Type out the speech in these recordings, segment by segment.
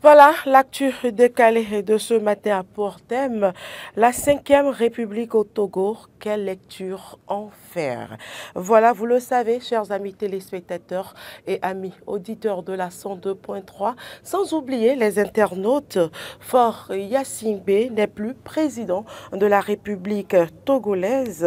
Voilà, l'actu décalée de ce matin a pour thème la 5e République au Togo. Quelle lecture en faire? Voilà, vous le savez, chers amis téléspectateurs et amis auditeurs de la 102.3, sans oublier les internautes, Faure Gnassingbé n'est plus président de la République togolaise,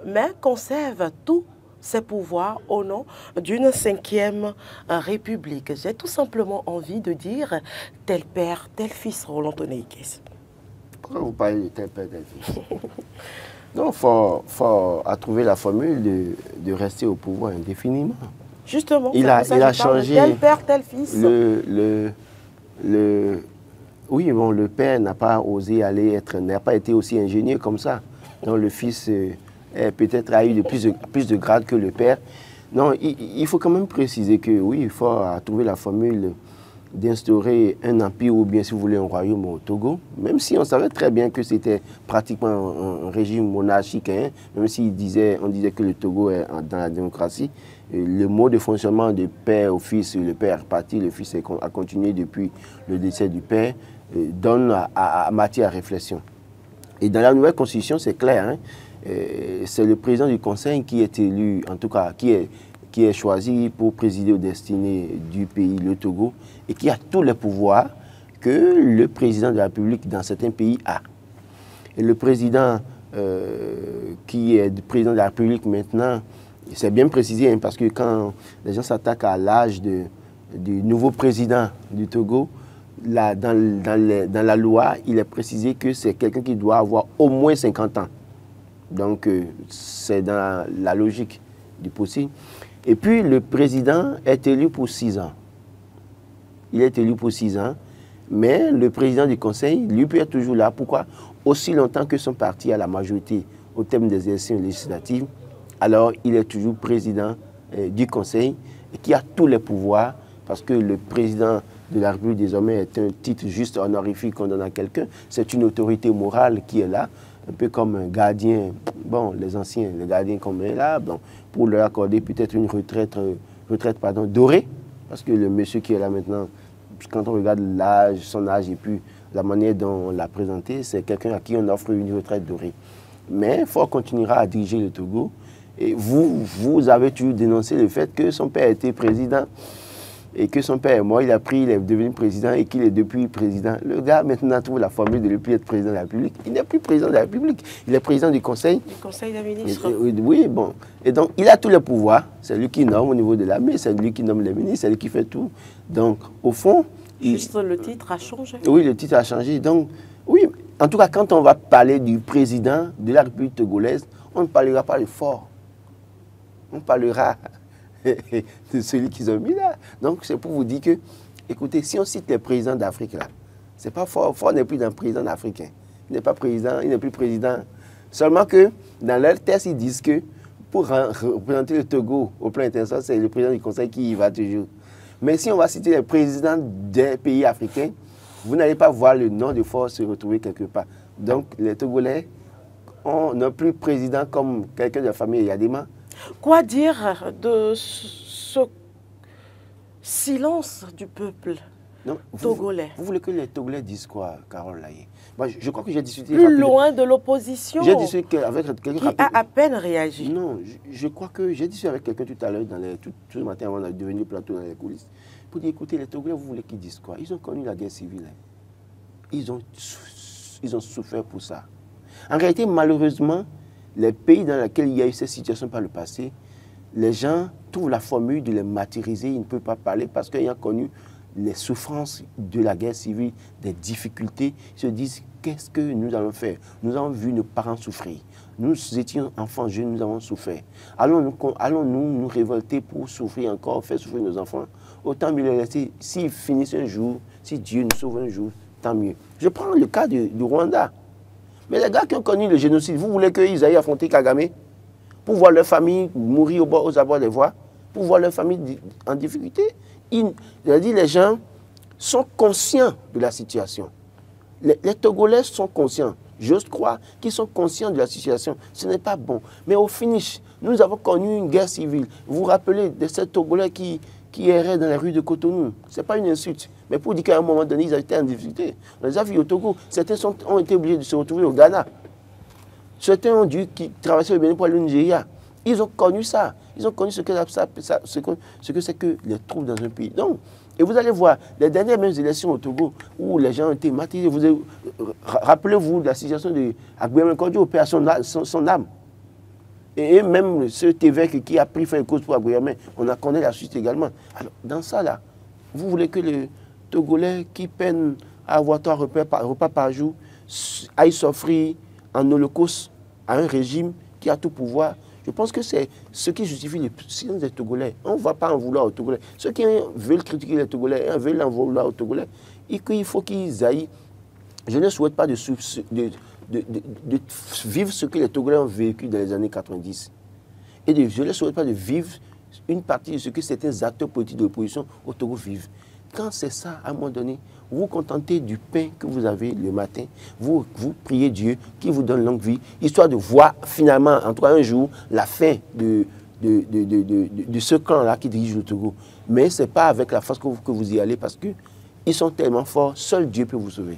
mais conserve tout ses pouvoirs au nom d'une 5e République. J'ai tout simplement envie de dire tel père, tel fils, Roland Toneikes. Pourquoi vous parlez de tel père, tel fils? Non, il faut trouver la formule de rester au pouvoir indéfiniment. Justement, il a changé tel père, tel fils. Oui, bon, le père n'a pas osé n'a pas été aussi ingénieux comme ça. Donc le fils peut-être a eu plus de grade que le père. Non, il faut quand même préciser que oui, il faut trouver la formule d'instaurer un empire ou bien, si vous voulez, un royaume au Togo, même si on savait très bien que c'était pratiquement un régime monarchique, hein, même si on disait que le Togo est dans la démocratie, le mode de fonctionnement de père au fils, le père est parti, le fils a continué depuis le décès du père, donne à matière à réflexion. Et dans la nouvelle constitution, c'est clair, hein, c'est le président du conseil qui est élu, en tout cas, qui est choisi pour présider aux destinées du pays, le Togo, et qui a tous les pouvoirs que le président de la République dans certains pays a. Et le président qui est le président de la République maintenant, c'est bien précisé, hein, parce que quand les gens s'attaquent à l'âge du nouveau président du Togo, dans la loi, il est précisé que c'est quelqu'un qui doit avoir au moins 50 ans. Donc, c'est dans la logique du possible. Et puis, le président est élu pour 6 ans. Il est élu pour 6 ans, mais le président du conseil, lui, peut être toujours là. Pourquoi? Aussi longtemps que son parti a la majorité au terme des élections législatives, alors il est toujours président du conseil et qui a tous les pouvoirs, parce que le président de la République désormais est un titre juste honorifique qu'on donne à quelqu'un. C'est une autorité morale qui est là, un peu comme un gardien, bon, les anciens, les gardiens qu'on est là, bon, pour leur accorder peut-être une retraite dorée, parce que le monsieur qui est là maintenant, quand on regarde l'âge, son âge et puis la manière dont on l'a présenté, c'est quelqu'un à qui on offre une retraite dorée. Mais Faure continuera à diriger le Togo. Et vous avez toujours dénoncé le fait que son père était président et que son père est mort, il est devenu président et qu'il est depuis président. Le gars maintenant trouve la formule de ne plus être président de la République. Il n'est plus président de la République, il est président du Conseil. Du Conseil des ministres. Oui, bon. Et donc, il a tous les pouvoirs. C'est lui qui nomme au niveau de l'armée, c'est lui qui nomme les ministres, c'est lui qui fait tout. Donc, au fond... Juste le titre a changé. Oui, le titre a changé. Donc, oui, en tout cas, quand on va parler du président de la République togolaise, on ne parlera pas de Faure. On parlera de celui qu'ils ont mis là. Donc, c'est pour vous dire que, écoutez, si on cite les présidents d'Afrique là, c'est pas Faure. Faure n'est plus un président africain. Il n'est pas président, il n'est plus président. Seulement que, dans leur test, ils disent que pour représenter le Togo au plan international, c'est le président du Conseil qui y va toujours. Mais si on va citer les présidents des pays africains, vous n'allez pas voir le nom de Faure se retrouver quelque part. Donc, les Togolais n'ont plus président comme quelqu'un de la famille Yadema. Quoi dire de ce silence du peuple togolais? Vous voulez que les Togolais disent quoi, Carole Laye? Moi, je crois que j'ai discuté... Plus loin de l'opposition. J'ai discuté avec quelqu'un... Qui a à peine réagi. Non, je crois que j'ai discuté avec quelqu'un tout à l'heure, tout le matin avant de devenir plateau dans les coulisses, pour dire, écoutez, les Togolais, vous voulez qu'ils disent quoi? Ils ont connu la guerre civile. Hein. Ils ont souffert pour ça. En réalité, malheureusement, les pays dans lesquels il y a eu cette situation par le passé, les gens trouvent la formule de les martyriser, ils ne peuvent pas parler parce qu'ils ont connu les souffrances de la guerre civile, des difficultés. Ils se disent, qu'est-ce que nous allons faire? Nous avons vu nos parents souffrir. Nous étions enfants jeunes, nous avons souffert. Allons-nous nous révolter pour souffrir encore, faire souffrir nos enfants? Autant mieux les laisser. S'ils finissent un jour, si Dieu nous sauve un jour, tant mieux. Je prends le cas du Rwanda. Mais les gars qui ont connu le génocide, vous voulez qu'ils aillent affronter Kagame pour voir leur famille mourir aux abords des voies, pour voir leur famille en difficulté? Les gens sont conscients de la situation. Les Togolais sont conscients. J'ose croire qu'ils sont conscients de la situation. Ce n'est pas bon. Mais au finish, nous avons connu une guerre civile. Vous vous rappelez de ces Togolais qui qui erraient dans les rues de Cotonou. Ce n'est pas une insulte, mais pour dire qu'à un moment donné, ils étaient en difficulté. On les a vus au Togo. Certains ont été obligés de se retrouver au Ghana. Certains ont dû traverser le Bénin pour aller au Nigeria. Ils ont connu ça. Ils ont connu ce que c'est que les troubles dans un pays. Donc, et vous allez voir, les dernières mêmes élections au Togo, où les gens ont été martyrisés, rappelez-vous de la situation de Agbemel Kodjo, paix à son âme. Et même cet évêque qui a pris fin de cause pour Agbemel, on a connu la suite également. Alors, dans ça, là, vous voulez que les Togolais qui peinent à avoir 3 repas par jour aillent s'offrir en holocauste à un régime qui a tout pouvoir? Je pense que c'est ce qui justifie le silence des Togolais. On ne va pas en vouloir aux Togolais. Ceux qui veulent critiquer les Togolais, veulent en vouloir aux Togolais, il faut qu'ils aillent. Je ne souhaite pas de vivre ce que les Togolais ont vécu dans les années 90. Et je ne souhaite pas de vivre une partie de ce que certains acteurs politiques de l'opposition au Togo vivent. Quand c'est ça, à un moment donné, vous vous contentez du pain que vous avez le matin, vous priez Dieu qui vous donne longue vie, histoire de voir finalement, en tout cas un jour, la fin de ce clan-là qui dirige le Togo. Mais ce n'est pas avec la force que vous y allez, parce qu'ils sont tellement forts, seul Dieu peut vous sauver.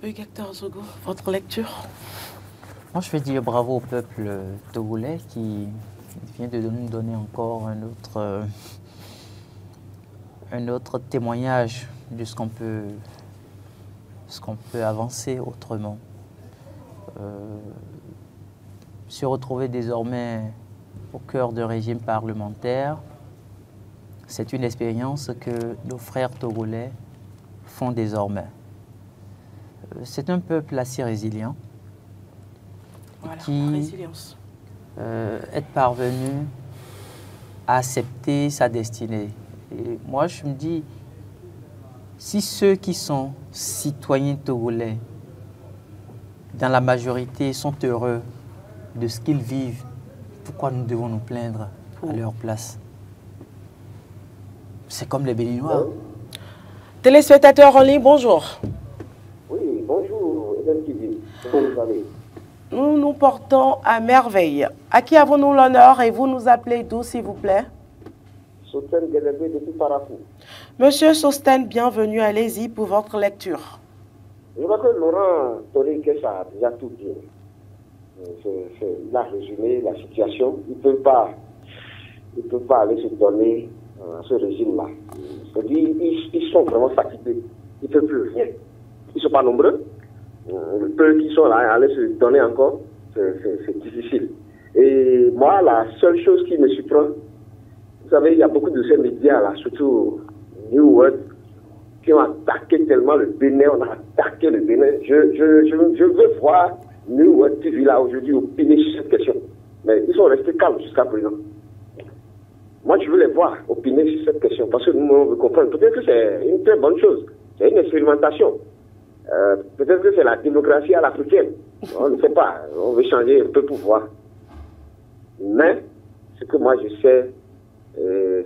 Oui, Hector Zogo, votre lecture? Moi, je vais dire bravo au peuple togolais qui vient de nous donner encore un autre témoignage de ce qu'on peut avancer autrement. Se retrouver désormais au cœur d'un régime parlementaire, c'est une expérience que nos frères togolais font désormais. C'est un peuple assez résilient, voilà, qui résilience. Est parvenu à accepter sa destinée. Et moi, je me dis, si ceux qui sont citoyens togolais, dans la majorité, sont heureux de ce qu'ils vivent, pourquoi nous devons nous plaindre à leur place? C'est comme les Béninois. Téléspectateurs en ligne, bonjour. Oui, bonjour, Eden TV. Comment vous allez? Nous nous portons à merveille. À qui avons-nous l'honneur et vous nous appelez d'où, s'il vous plaît? Sosten Guédébé depuis Parakou. Monsieur Sosten, bienvenue, allez-y pour votre lecture. Je crois que Laurent Tori Kessa a déjà tout dit. Il a résumé la situation. Il ne peut pas aller se donner à ce régime-là. Ils sont vraiment fatigués. Ils ne peuvent plus rien. Ils ne sont pas nombreux. Peu qui sont là, aller se donner encore, c'est difficile. Et moi, la seule chose qui me surprend, vous savez, il y a beaucoup de ces médias là, surtout New World, qui ont attaqué tellement le Bénin, on a attaqué le Bénin. Je veux voir New World TV là aujourd'hui opiner sur cette question. Mais ils sont restés calmes jusqu'à présent. Moi, je veux les voir opiner sur cette question parce que nous, on veut comprendre. Peut-être que c'est une très bonne chose. C'est une expérimentation. Peut-être que c'est la démocratie à l'africaine. On ne sait pas. On veut changer un peu pour voir. Mais, ce que moi je sais,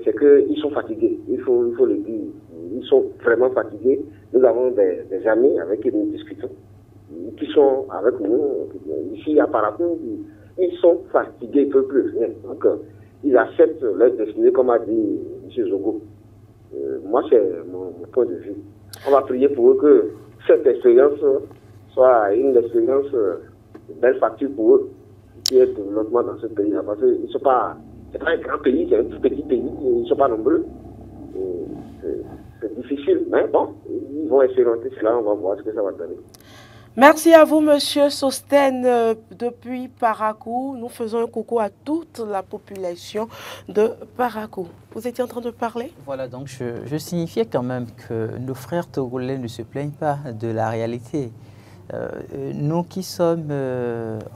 c'est qu'ils sont fatigués. Il faut le dire. Ils sont vraiment fatigués. Nous avons des amis avec qui nous discutons, qui sont avec nous, ici à Parakou. Ils sont fatigués, ils ne peuvent plus rien. Donc, ils acceptent leur destinée, comme a dit M. Zogo. Moi, c'est mon point de vue. On va prier pour eux que cette expérience soit une expérience de belle facture pour eux, qui est développement dans ce pays-là. Parce que c'est pas un grand pays, c'est un tout petit pays, ils ne sont pas nombreux. C'est difficile, mais bon, ils vont expérimenter cela, on va voir ce que ça va donner. Merci à vous, Monsieur Sosten, depuis Parakou. Nous faisons un coucou à toute la population de Parakou. Vous étiez en train de parler? Voilà, donc je signifiais quand même que nos frères togolais ne se plaignent pas de la réalité. Nous qui sommes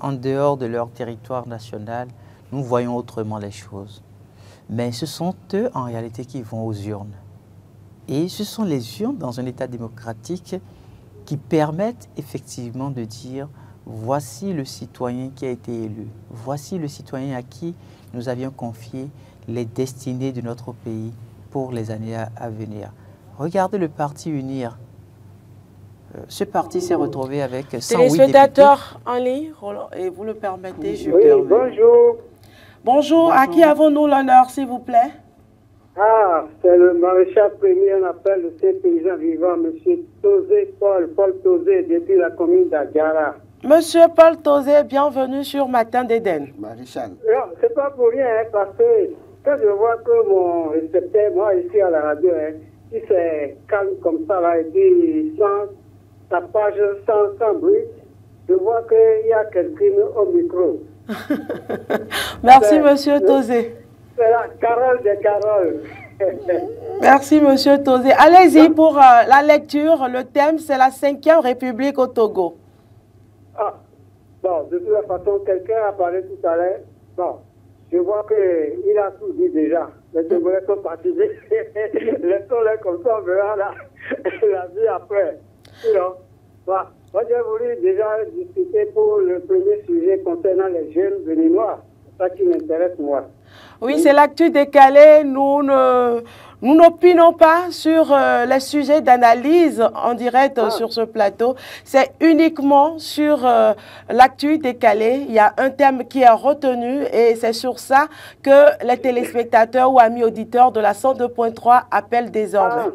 en dehors de leur territoire national, nous voyons autrement les choses. Mais ce sont eux, en réalité, qui vont aux urnes. Et ce sont les urnes, dans un État démocratique, qui permettent effectivement de dire voici le citoyen qui a été élu, voici le citoyen à qui nous avions confié les destinées de notre pays pour les années à venir. Regardez le Parti Unir. Ce parti s'est retrouvé avec 108 téléspectateurs en ligne, et vous le permettez, je oui, permets. bonjour. Bonjour, à qui avons-nous l'honneur, s'il vous plaît? Ah, c'est le maréchal premier, on appelle le saint paysan vivant, M. Tosé Paul Tosé, depuis la commune d'Agara. Monsieur Paul Tosé, bienvenue sur Matin d'Éden. Maréchal. Non, c'est pas pour rien, hein, parce que quand je vois que mon récepteur, moi ici à la radio, hein, si c'est calme comme ça, là, et puis sans tapage, sans bruit, je vois qu'il y a quelqu'un au micro. Merci, monsieur Tosé. C'est la Carole des Caroles. Merci, monsieur Tosé. Allez-y pour la lecture. Le thème, c'est la 5e République au Togo. Ah, bon, de toute façon, quelqu'un a parlé tout à l'heure. Bon, je vois qu'il a tout dit déjà. Les Togolais sont partis. Laissons-les comme ça, on verra la vie après. Sinon, bon, moi j'ai voulu déjà discuter pour le premier sujet concernant les jeunes béninois. C'est ça qui m'intéresse, moi. Oui, c'est l'actu décalée. Nous n'opinons pas sur les sujets d'analyse en direct sur ce plateau. C'est uniquement sur l'actu décalée. Il y a un thème qui est retenu et c'est sur ça que les téléspectateurs ou amis auditeurs de la 102.3 appellent désormais. Ah,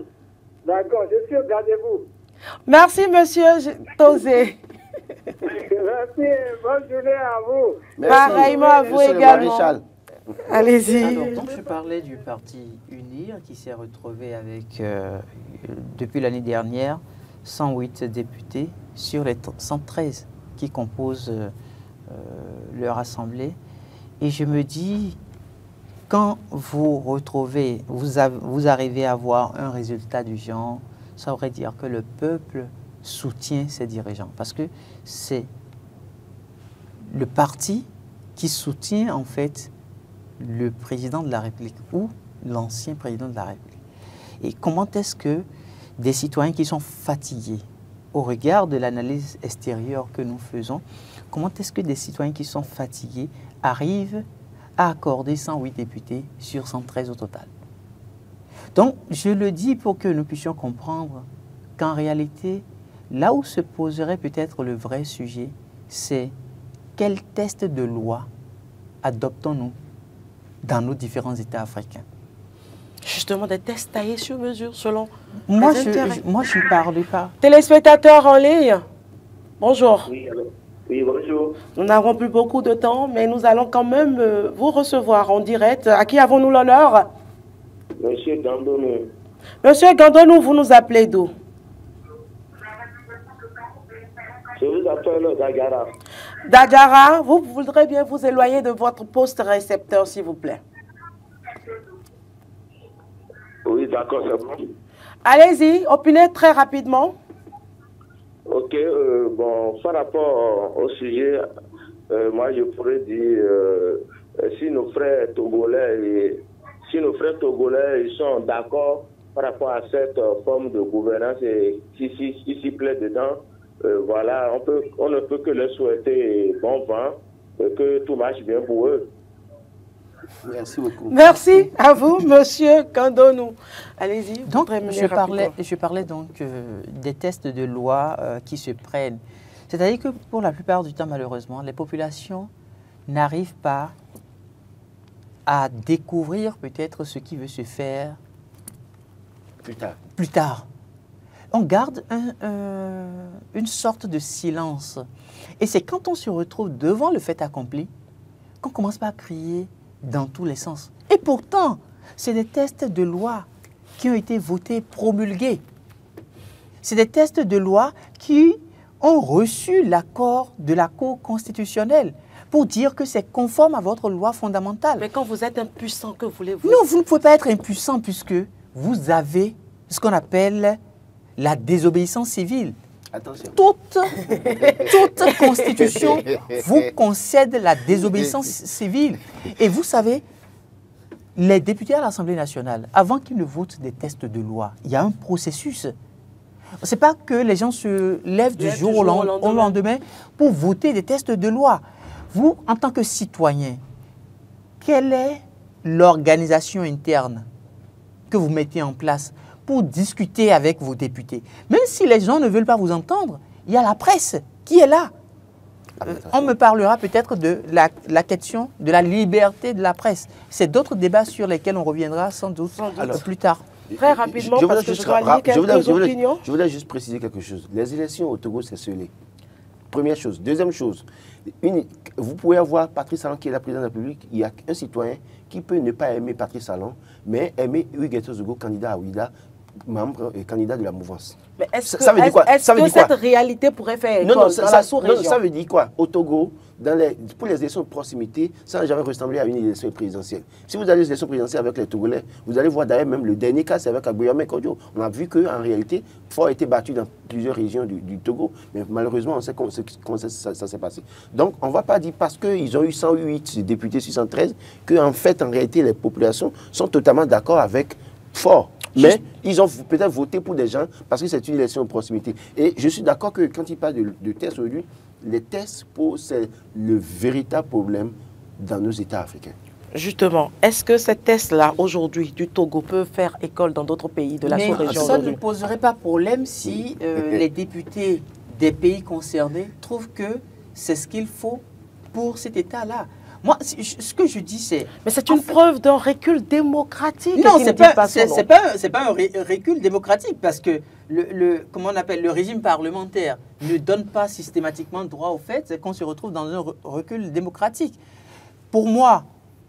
d'accord, je suis au gardez-vous. Merci, monsieur Tosé. Merci, bonne journée à vous. Merci. Pareillement à vous Monsieur le également. maréchal. Allez-y. Alors, donc, je parlais du parti UNIR qui s'est retrouvé avec, depuis l'année dernière, 108 députés sur les 113 qui composent leur assemblée. Et je me dis, quand vous retrouvez, vous arrivez à avoir un résultat du genre, ça voudrait dire que le peuple soutient ses dirigeants. Parce que c'est le parti qui soutient en fait le président de la République ou l'ancien président de la République. Et comment est-ce que des citoyens qui sont fatigués au regard de l'analyse extérieure que nous faisons, comment est-ce que des citoyens qui sont fatigués arrivent à accorder 108 députés sur 113 au total? Donc, je le dis pour que nous puissions comprendre qu'en réalité, là où se poserait peut-être le vrai sujet, c'est quel test de loi adoptons-nous dans nos différents États africains? Justement, des tests taillés sur mesure selon Moi, les intérêts. je ne parle pas. Téléspectateurs en ligne, bonjour. Oui, allô. Oui, bonjour. Nous n'avons plus beaucoup de temps, mais nous allons quand même vous recevoir en direct. À qui avons-nous l'honneur? Monsieur Gandonou. Monsieur Gandonou, vous nous appelez d'où? Je vous appelle d'Agara. D'Agara, vous voudrez bien vous éloigner de votre poste récepteur, s'il vous plaît. Oui, d'accord, c'est bon. Allez-y, opinez très rapidement. Ok, bon, par rapport au sujet, moi je pourrais dire, si nos frères togolais, ils sont d'accord par rapport à cette forme de gouvernance et qui s'y plaît dedans, voilà, on ne peut que leur souhaiter bon vent, que tout marche bien pour eux. Merci beaucoup. Merci à vous, monsieur Gandonou. Allez-y. Donc, terminez je rapidement. parlais donc des tests de loi qui se prennent. C'est-à-dire que pour la plupart du temps, malheureusement, les populations n'arrivent pas à découvrir peut-être ce qui veut se faire plus tard. On garde une sorte de silence. Et c'est quand on se retrouve devant le fait accompli qu'on commence pas à crier dans tous les sens. Et pourtant, c'est des tests de loi qui ont été votés, promulgués. C'est des tests de loi qui ont reçu l'accord de la Cour constitutionnelle pour dire que c'est conforme à votre loi fondamentale. Mais quand vous êtes impuissant, que voulez-vous? Non, vous ne pouvez pas être impuissant puisque vous avez ce qu'on appelle la désobéissance civile. Attention. Toute constitution vous concède la désobéissance civile. Et vous savez, les députés à l'Assemblée nationale, avant qu'ils ne votent des tests de loi, il y a un processus. Ce n'est pas que les gens se lèvent du jour au lendemain pour voter des tests de loi. Vous, en tant que citoyen, quelle est l'organisation interne que vous mettez en place pour discuter avec vos députés? Même si les gens ne veulent pas vous entendre, il y a la presse qui est là. on me parlera peut-être de la question de la liberté de la presse. C'est d'autres débats sur lesquels on reviendra sans doute plus tard. Très rapidement, parce que je dois lire quelques opinions. Je voudrais juste préciser quelque chose. Les élections au Togo, c'est scellé. Première chose. Deuxième chose, vous pouvez avoir Patrice Talon qui est la présidente de la République. Il y a un citoyen qui peut ne pas aimer Patrice Talon, mais aimer Hugues Zogo, candidat à Ouida, membre et candidat de la mouvance. Mais est-ce que cette réalité pourrait faire école dans la sous-région? Ça veut dire quoi? Au Togo, pour les élections de proximité, ça n'a jamais ressemblé à une élection présidentielle. Si vous allez aux élections présidentielles avec les Togolais, vous allez voir d'ailleurs même le dernier cas, c'est avec Agboyame Kodjo. On a vu qu'en réalité, Fort a été battu dans plusieurs régions du Togo. Mais malheureusement, on sait comment ça s'est passé. Donc, on ne va pas dire parce qu'ils ont eu 108 députés sur 113 qu'en fait, en réalité, les populations sont totalement d'accord avec Fort. Mais ils ont peut-être voté pour des gens parce que c'est une élection de proximité. Et je suis d'accord que quand il parle de tests aujourd'hui, les tests, c'est le véritable problème dans nos États africains. Justement, est-ce que ces tests-là, aujourd'hui, du Togo, peuvent faire école dans d'autres pays de la sous-région? Ça ne poserait pas problème si les députés des pays concernés trouvent que c'est ce qu'il faut pour cet État-là. Moi, ce que je dis, c'est... Mais c'est une preuve d'un recul démocratique. Non, ce n'est pas un recul démocratique parce que comment on appelle, le régime parlementaire ne donne pas systématiquement droit au fait, c'est qu'on se retrouve dans un recul démocratique. Pour moi,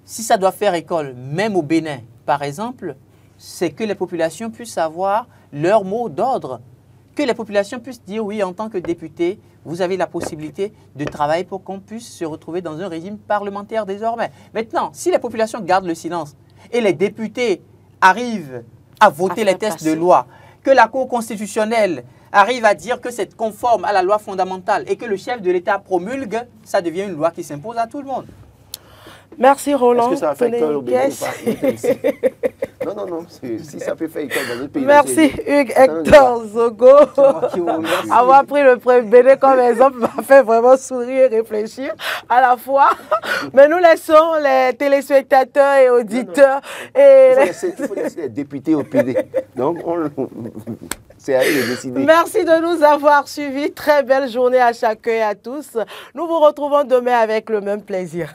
si ça doit faire école, même au Bénin, par exemple, c'est que les populations puissent avoir leur mot d'ordre. Que les populations puissent dire, oui, en tant que député, vous avez la possibilité de travailler pour qu'on puisse se retrouver dans un régime parlementaire désormais. Maintenant, si les populations gardent le silence et les députés arrivent à voter les tests de loi, que la Cour constitutionnelle arrive à dire que c'est conforme à la loi fondamentale et que le chef de l'État promulgue, ça devient une loi qui s'impose à tout le monde. Merci Roland. Est-ce que ça va faire école au Bénin ou pas? Non, si ça peut faire école dans d'autres pays. Merci Hugues Hector Zogo. Avoir pris le Bénin comme exemple m'a fait vraiment sourire et réfléchir à la fois. Mais nous laissons les téléspectateurs et auditeurs. Il faut laisser les députés au PD. Donc, c'est à eux de décider. Merci de nous avoir suivis. Très belle journée à chacun et à tous. Nous vous retrouvons demain avec le même plaisir.